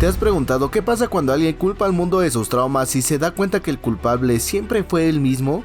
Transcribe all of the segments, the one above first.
¿Te has preguntado qué pasa cuando alguien culpa al mundo de sus traumas y se da cuenta que el culpable siempre fue él mismo?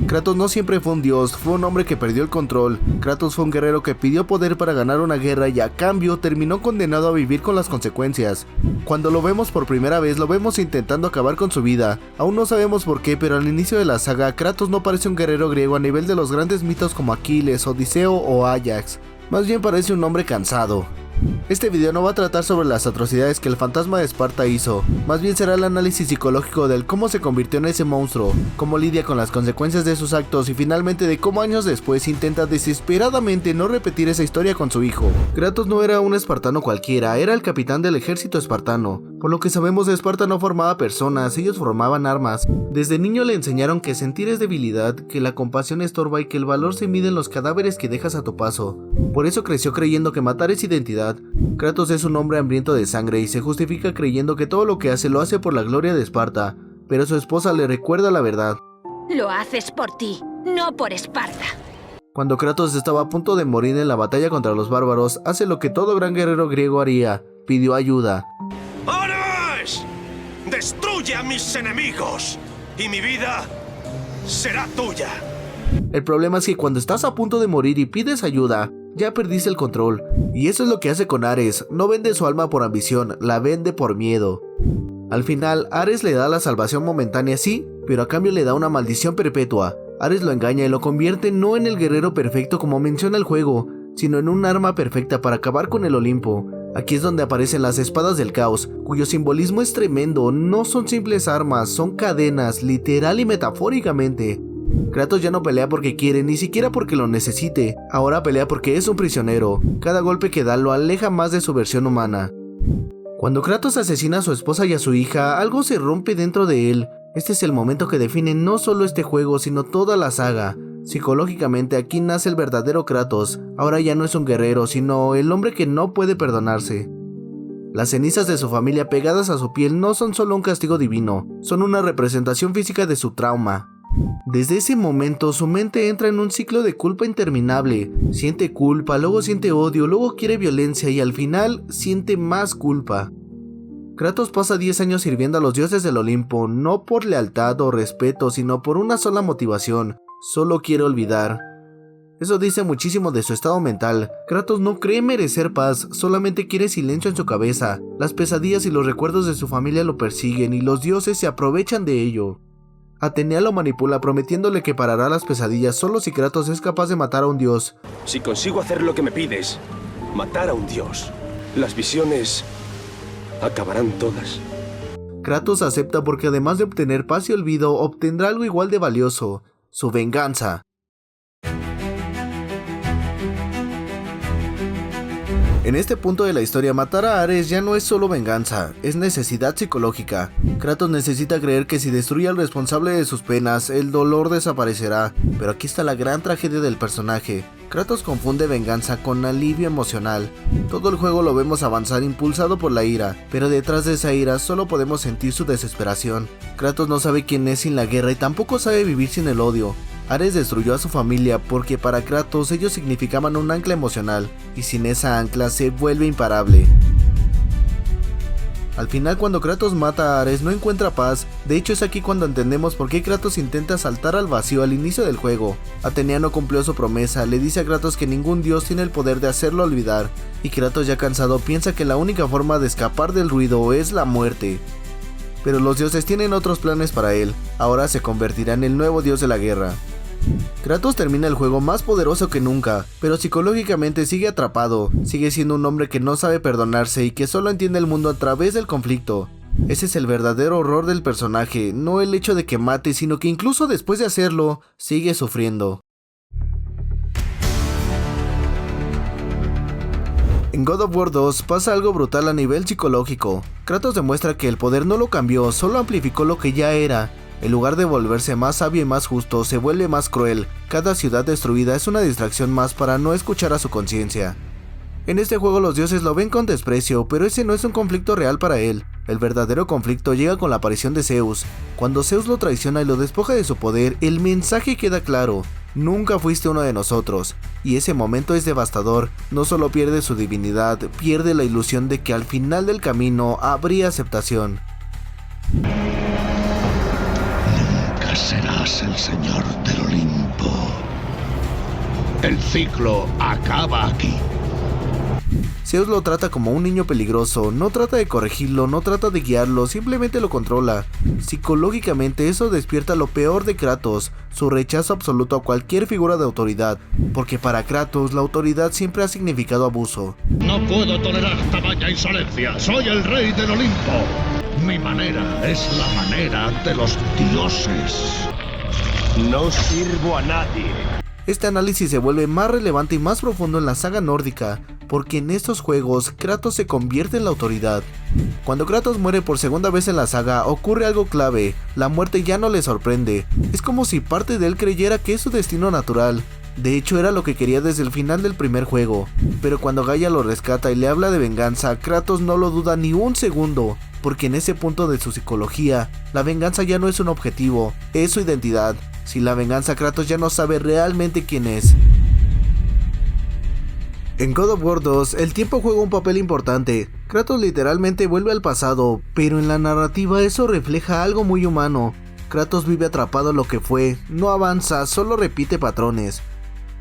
Kratos no siempre fue un dios, fue un hombre que perdió el control. Kratos fue un guerrero que pidió poder para ganar una guerra y a cambio terminó condenado a vivir con las consecuencias. Cuando lo vemos por primera vez, lo vemos intentando acabar con su vida. Aún no sabemos por qué, pero al inicio de la saga, Kratos no parece un guerrero griego a nivel de los grandes mitos como Aquiles, Odiseo o Ajax. Más bien parece un hombre cansado. Este video no va a tratar sobre las atrocidades que el fantasma de Esparta hizo, más bien será el análisis psicológico del cómo se convirtió en ese monstruo, cómo lidia con las consecuencias de sus actos y finalmente de cómo años después intenta desesperadamente no repetir esa historia con su hijo. Kratos no era un espartano cualquiera, era el capitán del ejército espartano. Por lo que sabemos, de Esparta no formaba personas, ellos formaban armas. Desde niño le enseñaron que sentir es debilidad, que la compasión estorba y que el valor se mide en los cadáveres que dejas a tu paso. Por eso creció creyendo que matar es identidad. Kratos es un hombre hambriento de sangre y se justifica creyendo que todo lo que hace lo hace por la gloria de Esparta, pero su esposa le recuerda la verdad. Lo haces por ti, no por Esparta. Cuando Kratos estaba a punto de morir en la batalla contra los bárbaros, hace lo que todo gran guerrero griego haría, pidió ayuda. ¡Ares! ¡Destruye a mis enemigos! Y mi vida será tuya. El problema es que cuando estás a punto de morir y pides ayuda, ya perdiste el control. Y eso es lo que hace con Ares, no vende su alma por ambición, la vende por miedo. Al final, Ares le da la salvación momentánea sí, pero a cambio le da una maldición perpetua. Ares lo engaña y lo convierte no en el guerrero perfecto como menciona el juego, sino en un arma perfecta para acabar con el Olimpo. Aquí es donde aparecen las espadas del caos, cuyo simbolismo es tremendo, no son simples armas, son cadenas, literal y metafóricamente. Kratos ya no pelea porque quiere, ni siquiera porque lo necesite, ahora pelea porque es un prisionero. Cada golpe que da lo aleja más de su versión humana. Cuando Kratos asesina a su esposa y a su hija, algo se rompe dentro de él. Este es el momento que define no solo este juego, sino toda la saga. Psicológicamente aquí nace el verdadero Kratos, ahora ya no es un guerrero, sino el hombre que no puede perdonarse. Las cenizas de su familia pegadas a su piel no son solo un castigo divino, son una representación física de su trauma. Desde ese momento su mente entra en un ciclo de culpa interminable, siente culpa, luego siente odio, luego quiere violencia y al final siente más culpa. Kratos pasa 10 años sirviendo a los dioses del Olimpo, no por lealtad o respeto, sino por una sola motivación, solo quiere olvidar. Eso dice muchísimo de su estado mental. Kratos no cree merecer paz, solamente quiere silencio en su cabeza. Las pesadillas y los recuerdos de su familia lo persiguen y los dioses se aprovechan de ello. Atenea lo manipula prometiéndole que parará las pesadillas solo si Kratos es capaz de matar a un dios. Si consigo hacer lo que me pides, matar a un dios, las visiones acabarán todas. Kratos acepta porque además de obtener paz y olvido, obtendrá algo igual de valioso, su venganza. En este punto de la historia, matar a Ares ya no es solo venganza, es necesidad psicológica. Kratos necesita creer que si destruye al responsable de sus penas, el dolor desaparecerá, pero aquí está la gran tragedia del personaje. Kratos confunde venganza con alivio emocional. Todo el juego lo vemos avanzar impulsado por la ira, pero detrás de esa ira solo podemos sentir su desesperación. Kratos no sabe quién es sin la guerra y tampoco sabe vivir sin el odio. Ares destruyó a su familia porque para Kratos ellos significaban un ancla emocional, y sin esa ancla se vuelve imparable. Al final, cuando Kratos mata a Ares no encuentra paz. De hecho es aquí cuando entendemos por qué Kratos intenta saltar al vacío al inicio del juego. Atenea no cumplió su promesa, le dice a Kratos que ningún dios tiene el poder de hacerlo olvidar, y Kratos ya cansado piensa que la única forma de escapar del ruido es la muerte. Pero los dioses tienen otros planes para él, ahora se convertirá en el nuevo dios de la guerra. Kratos termina el juego más poderoso que nunca, pero psicológicamente sigue atrapado, sigue siendo un hombre que no sabe perdonarse y que solo entiende el mundo a través del conflicto. Ese es el verdadero horror del personaje, no el hecho de que mate, sino que incluso después de hacerlo, sigue sufriendo. En God of War 2 pasa algo brutal a nivel psicológico. Kratos demuestra que el poder no lo cambió, solo amplificó lo que ya era. En lugar de volverse más sabio y más justo, se vuelve más cruel. Cada ciudad destruida es una distracción más para no escuchar a su conciencia. En este juego los dioses lo ven con desprecio, pero ese no es un conflicto real para él. El verdadero conflicto llega con la aparición de Zeus. Cuando Zeus lo traiciona y lo despoja de su poder, el mensaje queda claro: nunca fuiste uno de nosotros. Y ese momento es devastador. No solo pierde su divinidad, pierde la ilusión de que al final del camino habría aceptación. Nunca serás el señor del Olimpo. El ciclo acaba aquí. Zeus lo trata como un niño peligroso, no trata de corregirlo, no trata de guiarlo, simplemente lo controla. Psicológicamente eso despierta lo peor de Kratos, su rechazo absoluto a cualquier figura de autoridad, porque para Kratos la autoridad siempre ha significado abuso. No puedo tolerar tamaña insolencia. Soy el rey del Olimpo. Mi manera es la manera de los dioses. No sirvo a nadie. Este análisis se vuelve más relevante y más profundo en la saga nórdica, porque en estos juegos Kratos se convierte en la autoridad. Cuando Kratos muere por segunda vez en la saga, ocurre algo clave: la muerte ya no le sorprende. Es como si parte de él creyera que es su destino natural. De hecho, era lo que quería desde el final del primer juego. Pero cuando Gaia lo rescata y le habla de venganza, Kratos no lo duda ni un segundo, porque en ese punto de su psicología, la venganza ya no es un objetivo, es su identidad. Sin la venganza, Kratos ya no sabe realmente quién es. En God of War 2, el tiempo juega un papel importante. Kratos literalmente vuelve al pasado, pero en la narrativa eso refleja algo muy humano. Kratos vive atrapado en lo que fue, no avanza, solo repite patrones.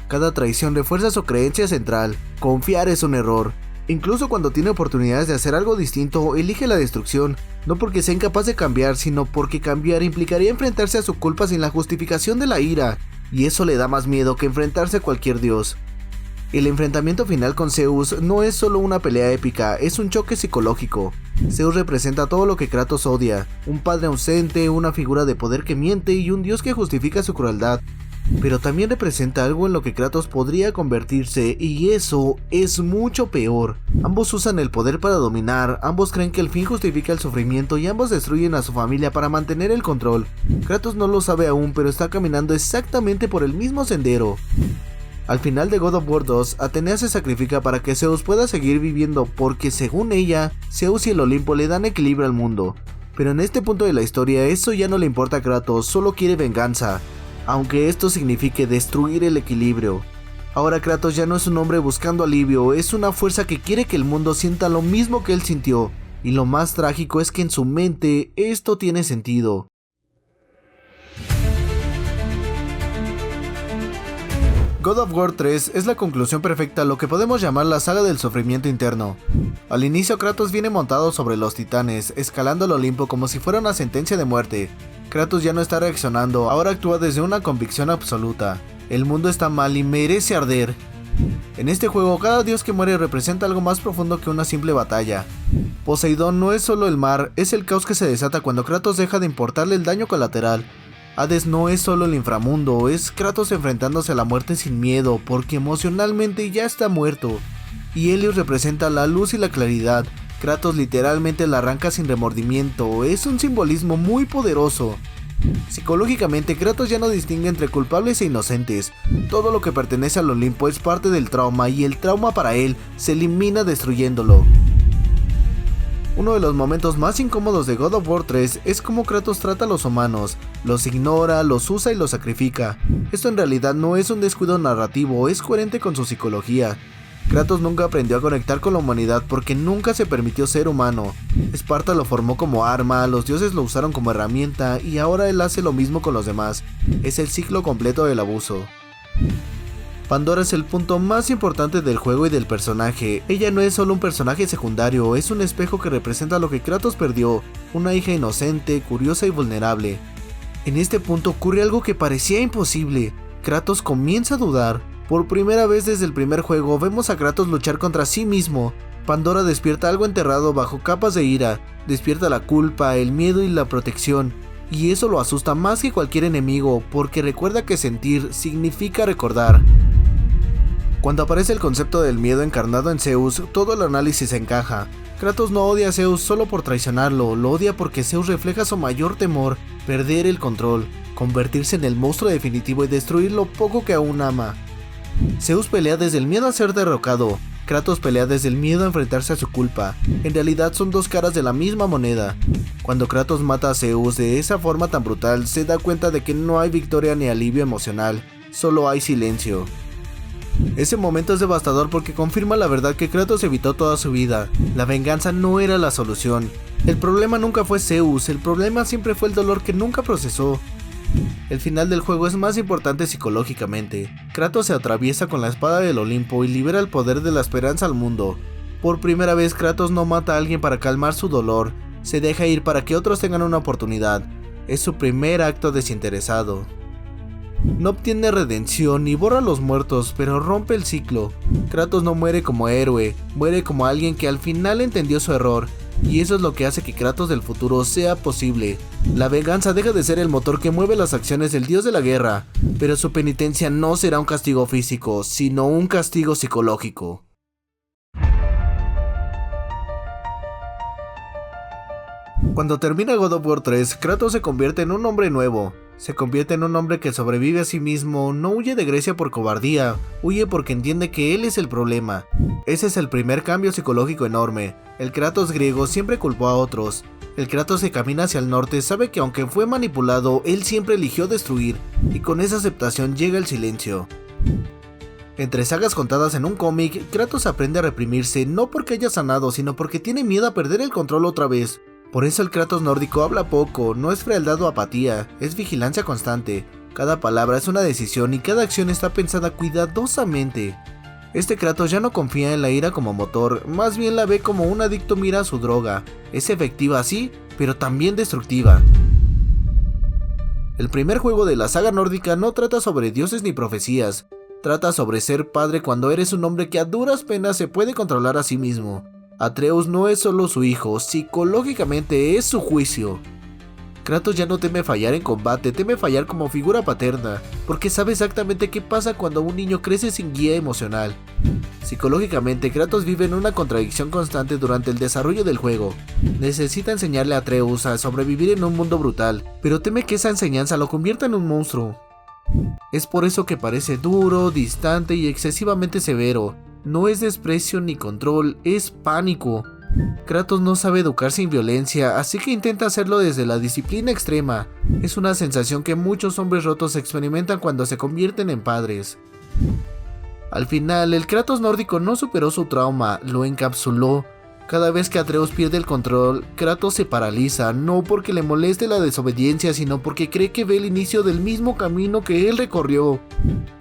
Cada traición refuerza su creencia central: confiar es un error. Incluso cuando tiene oportunidades de hacer algo distinto, elige la destrucción, no porque sea incapaz de cambiar, sino porque cambiar implicaría enfrentarse a su culpa sin la justificación de la ira, y eso le da más miedo que enfrentarse a cualquier dios. El enfrentamiento final con Zeus no es solo una pelea épica, es un choque psicológico. Zeus representa todo lo que Kratos odia: un padre ausente, una figura de poder que miente y un dios que justifica su crueldad. Pero también representa algo en lo que Kratos podría convertirse, y eso es mucho peor. Ambos usan el poder para dominar, ambos creen que el fin justifica el sufrimiento y ambos destruyen a su familia para mantener el control. Kratos no lo sabe aún, pero está caminando exactamente por el mismo sendero. Al final de God of War 2, Atenea se sacrifica para que Zeus pueda seguir viviendo, porque según ella, Zeus y el Olimpo le dan equilibrio al mundo. Pero en este punto de la historia eso ya no le importa a Kratos, solo quiere venganza, aunque esto signifique destruir el equilibrio. Ahora Kratos ya no es un hombre buscando alivio, es una fuerza que quiere que el mundo sienta lo mismo que él sintió, y lo más trágico es que en su mente esto tiene sentido. God of War 3 es la conclusión perfecta a lo que podemos llamar la saga del sufrimiento interno. Al inicio Kratos viene montado sobre los titanes, escalando el Olimpo como si fuera una sentencia de muerte. Kratos ya no está reaccionando, ahora actúa desde una convicción absoluta: el mundo está mal y merece arder. En este juego, cada dios que muere representa algo más profundo que una simple batalla. Poseidón no es solo el mar, es el caos que se desata cuando Kratos deja de importarle el daño colateral. Hades no es solo el inframundo, es Kratos enfrentándose a la muerte sin miedo, porque emocionalmente ya está muerto. Y Helios representa la luz y la claridad. Kratos literalmente la arranca sin remordimiento, es un simbolismo muy poderoso. Psicológicamente, Kratos ya no distingue entre culpables e inocentes. Todo lo que pertenece al Olimpo es parte del trauma, y el trauma para él se elimina destruyéndolo. Uno de los momentos más incómodos de God of War 3 es cómo Kratos trata a los humanos, los ignora, los usa y los sacrifica. Esto en realidad no es un descuido narrativo, es coherente con su psicología. Kratos nunca aprendió a conectar con la humanidad porque nunca se permitió ser humano. Esparta lo formó como arma, los dioses lo usaron como herramienta y ahora él hace lo mismo con los demás. Es el ciclo completo del abuso. Pandora es el punto más importante del juego y del personaje. Ella no es solo un personaje secundario, es un espejo que representa lo que Kratos perdió, una hija inocente, curiosa y vulnerable. En este punto ocurre algo que parecía imposible. Kratos comienza a dudar. Por primera vez desde el primer juego vemos a Kratos luchar contra sí mismo. Pandora despierta algo enterrado bajo capas de ira, despierta la culpa, el miedo y la protección. Y eso lo asusta más que cualquier enemigo, porque recuerda que sentir significa recordar. Cuando aparece el concepto del miedo encarnado en Zeus, todo el análisis encaja. Kratos no odia a Zeus solo por traicionarlo, lo odia porque Zeus refleja su mayor temor: perder el control, convertirse en el monstruo definitivo y destruir lo poco que aún ama. Zeus pelea desde el miedo a ser derrocado. Kratos pelea desde el miedo a enfrentarse a su culpa. En realidad son dos caras de la misma moneda. Cuando Kratos mata a Zeus de esa forma tan brutal, se da cuenta de que no hay victoria ni alivio emocional, solo hay silencio. Ese momento es devastador porque confirma la verdad que Kratos evitó toda su vida. La venganza no era la solución. El problema nunca fue Zeus, el problema siempre fue el dolor que nunca procesó. El final del juego es más importante psicológicamente. Kratos se atraviesa con la espada del Olimpo y libera el poder de la esperanza al mundo. Por primera vez Kratos no mata a alguien para calmar su dolor, se deja ir para que otros tengan una oportunidad. Es su primer acto desinteresado. No obtiene redención ni borra a los muertos, pero rompe el ciclo. Kratos no muere como héroe, muere como alguien que al final entendió su error. Y eso es lo que hace que Kratos del futuro sea posible. La venganza deja de ser el motor que mueve las acciones del dios de la guerra, pero su penitencia no será un castigo físico, sino un castigo psicológico. Cuando termina God of War 3, Kratos se convierte en un hombre nuevo. Se convierte en un hombre que sobrevive a sí mismo, no huye de Grecia por cobardía, huye porque entiende que él es el problema. Ese es el primer cambio psicológico enorme. El Kratos griego siempre culpó a otros. El Kratos que camina hacia el norte sabe que aunque fue manipulado, él siempre eligió destruir, y con esa aceptación llega el silencio. Entre sagas contadas en un cómic, Kratos aprende a reprimirse no porque haya sanado, sino porque tiene miedo a perder el control otra vez. Por eso el Kratos nórdico habla poco, no es frialdad o apatía, es vigilancia constante. Cada palabra es una decisión y cada acción está pensada cuidadosamente. Este Kratos ya no confía en la ira como motor, más bien la ve como un adicto mira a su droga. Es efectiva sí, pero también destructiva. El primer juego de la saga nórdica no trata sobre dioses ni profecías, trata sobre ser padre cuando eres un hombre que a duras penas se puede controlar a sí mismo. Atreus no es solo su hijo, psicológicamente es su juicio. Kratos ya no teme fallar en combate, teme fallar como figura paterna, porque sabe exactamente qué pasa cuando un niño crece sin guía emocional. Psicológicamente, Kratos vive en una contradicción constante durante el desarrollo del juego. Necesita enseñarle a Atreus a sobrevivir en un mundo brutal, pero teme que esa enseñanza lo convierta en un monstruo. Es por eso que parece duro, distante y excesivamente severo. No es desprecio ni control, es pánico. Kratos no sabe educar sin violencia, así que intenta hacerlo desde la disciplina extrema. Es una sensación que muchos hombres rotos experimentan cuando se convierten en padres. Al final, el Kratos nórdico no superó su trauma, lo encapsuló. Cada vez que Atreus pierde el control, Kratos se paraliza, no porque le moleste la desobediencia, sino porque cree que ve el inicio del mismo camino que él recorrió.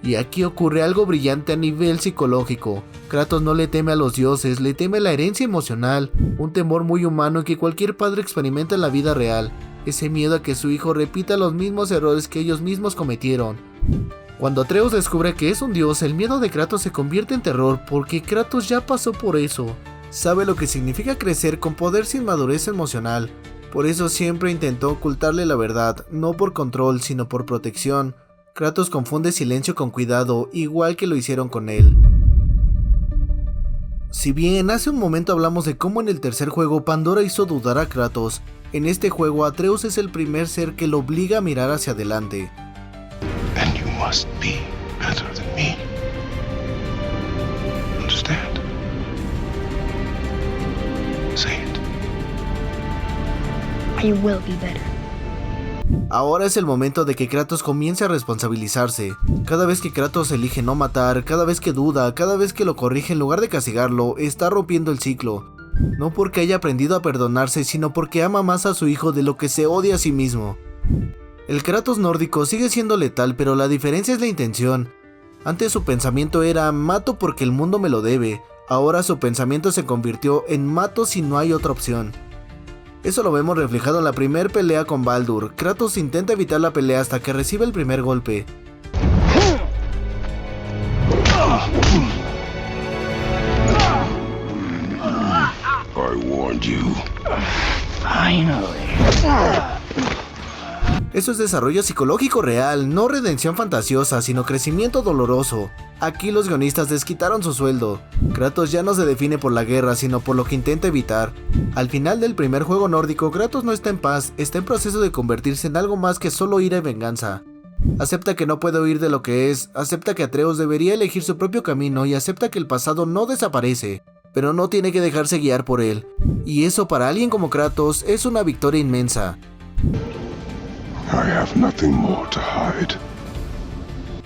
Y aquí ocurre algo brillante a nivel psicológico. Kratos no le teme a los dioses, le teme a la herencia emocional, un temor muy humano que cualquier padre experimenta en la vida real, ese miedo a que su hijo repita los mismos errores que ellos mismos cometieron. Cuando Atreus descubre que es un dios, el miedo de Kratos se convierte en terror porque Kratos ya pasó por eso. Sabe lo que significa crecer con poder sin madurez emocional, por eso siempre intentó ocultarle la verdad, no por control sino por protección. Kratos confunde silencio con cuidado, igual que lo hicieron con él. Si bien hace un momento hablamos de cómo en el tercer juego Pandora hizo dudar a Kratos, en este juego Atreus es el primer ser que lo obliga a mirar hacia adelante. And you must be better than me. Understand? Say it. I will be better. Ahora es el momento de que Kratos comience a responsabilizarse. Cada vez que Kratos elige no matar, cada vez que duda, cada vez que lo corrige en lugar de castigarlo, está rompiendo el ciclo. No porque haya aprendido a perdonarse, sino porque ama más a su hijo de lo que se odia a sí mismo. El Kratos nórdico sigue siendo letal, pero la diferencia es la intención. Antes su pensamiento era mato porque el mundo me lo debe. Ahora su pensamiento se convirtió en mato si no hay otra opción. Eso lo vemos reflejado en la primera pelea con Baldur. Kratos intenta evitar la pelea hasta que recibe el primer golpe. I warned you. Eso es desarrollo psicológico real, no redención fantasiosa, sino crecimiento doloroso. Aquí los guionistas desquitaron su sueldo. Kratos ya no se define por la guerra, sino por lo que intenta evitar. Al final del primer juego nórdico, Kratos no está en paz, está en proceso de convertirse en algo más que solo ira y venganza. Acepta que no puede huir de lo que es, acepta que Atreus debería elegir su propio camino y acepta que el pasado no desaparece, pero no tiene que dejarse guiar por él. Y eso para alguien como Kratos es una victoria inmensa. I have nothing more to hide.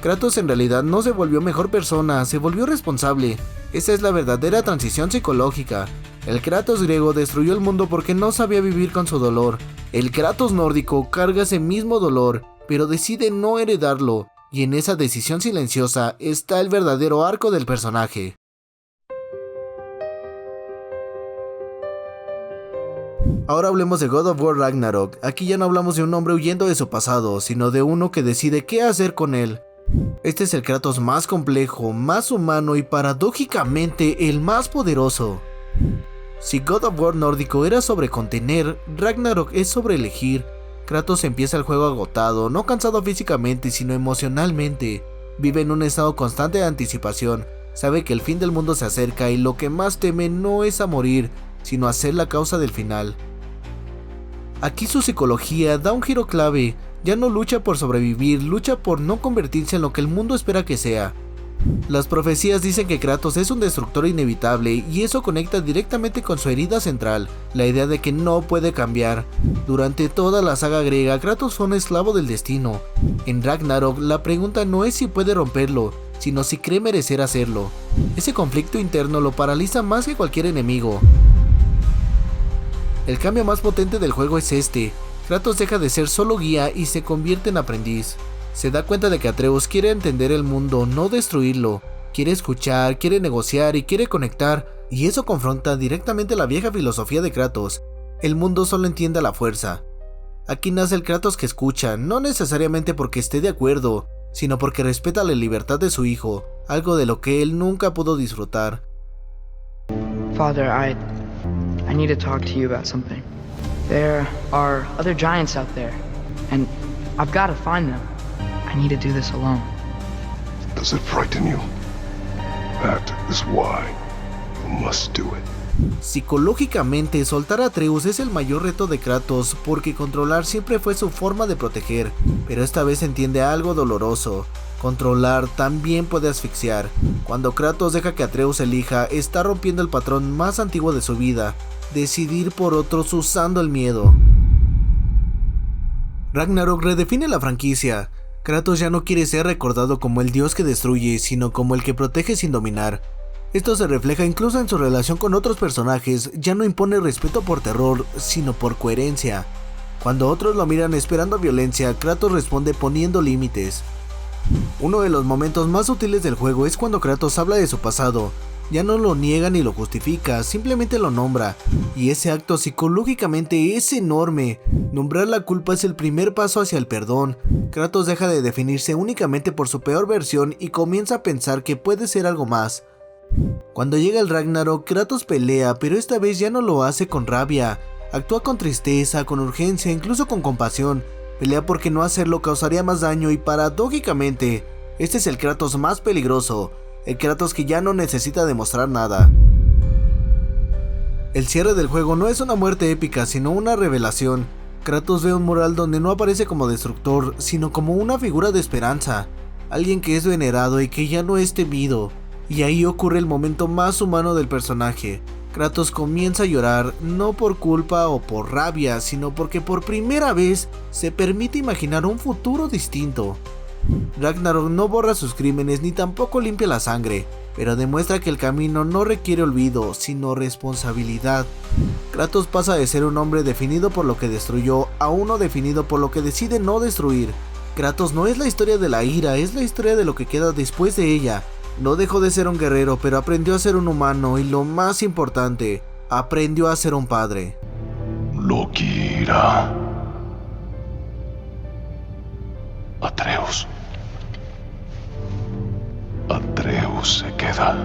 Kratos en realidad no se volvió mejor persona, se volvió responsable. Esa es la verdadera transición psicológica. El Kratos griego destruyó el mundo porque no sabía vivir con su dolor. El Kratos nórdico carga ese mismo dolor, pero decide no heredarlo, y en esa decisión silenciosa está el verdadero arco del personaje. Ahora hablemos de God of War Ragnarok. Aquí ya no hablamos de un hombre huyendo de su pasado, sino de uno que decide qué hacer con él. Este es el Kratos más complejo, más humano y paradójicamente el más poderoso. Si God of War nórdico era sobre contener, Ragnarok es sobre elegir. Kratos empieza el juego agotado, no cansado físicamente sino emocionalmente. Vive en un estado constante de anticipación, sabe que el fin del mundo se acerca y lo que más teme no es a morir, sino a ser la causa del final. Aquí su psicología da un giro clave. Ya no lucha por sobrevivir, lucha por no convertirse en lo que el mundo espera que sea. Las profecías dicen que Kratos es un destructor inevitable y eso conecta directamente con su herida central, la idea de que no puede cambiar. Durante toda la saga griega, Kratos fue un esclavo del destino. En Ragnarok, la pregunta no es si puede romperlo, sino si cree merecer hacerlo. Ese conflicto interno lo paraliza más que cualquier enemigo. El cambio más potente del juego es este. Kratos deja de ser solo guía y se convierte en aprendiz. Se da cuenta de que Atreus quiere entender el mundo, no destruirlo. Quiere escuchar, quiere negociar y quiere conectar, y eso confronta directamente la vieja filosofía de Kratos. El mundo solo entiende a la fuerza. Aquí nace el Kratos que escucha, no necesariamente porque esté de acuerdo, sino porque respeta la libertad de su hijo, algo de lo que él nunca pudo disfrutar. Father, I need to talk to you about something. There are other giants out there, and I've got to find them. I need to do this alone. Does it frighten you? That is why you must do it. Psicológicamente, soltar a Atreus es el mayor reto de Kratos porque controlar siempre fue su forma de proteger, pero esta vez entiende algo doloroso. Controlar también puede asfixiar. Cuando Kratos deja que Atreus elija, está rompiendo el patrón más antiguo de su vida, decidir por otros usando el miedo. Ragnarok redefine la franquicia. Kratos ya no quiere ser recordado como el dios que destruye, sino como el que protege sin dominar. Esto se refleja incluso en su relación con otros personajes, ya no impone respeto por terror, sino por coherencia. Cuando otros lo miran esperando violencia, Kratos responde poniendo límites. Uno de los momentos más sutiles del juego es cuando Kratos habla de su pasado. Ya no lo niega ni lo justifica, simplemente lo nombra, y ese acto psicológicamente es enorme. Nombrar la culpa es el primer paso hacia el perdón. Kratos deja de definirse únicamente por su peor versión y comienza a pensar que puede ser algo más. Cuando llega el Ragnarok, Kratos pelea, pero esta vez ya no lo hace con rabia. Actúa con tristeza, con urgencia, incluso con compasión. Pelea porque no hacerlo causaría más daño y paradójicamente, este es el Kratos más peligroso. El Kratos que ya no necesita demostrar nada. El cierre del juego no es una muerte épica, sino una revelación. Kratos ve un mural donde no aparece como destructor, sino como una figura de esperanza. Alguien que es venerado y que ya no es temido. Y ahí ocurre el momento más humano del personaje. Kratos comienza a llorar, no por culpa o por rabia, sino porque por primera vez se permite imaginar un futuro distinto. Ragnarok no borra sus crímenes ni tampoco limpia la sangre, pero demuestra que el camino no requiere olvido, sino responsabilidad. Kratos pasa de ser un hombre definido por lo que destruyó a uno definido por lo que decide no destruir. Kratos no es la historia de la ira, es la historia de lo que queda después de ella. No dejó de ser un guerrero, pero aprendió a ser un humano y lo más importante, aprendió a ser un padre. Loki irá. Atreus. Atreus se queda.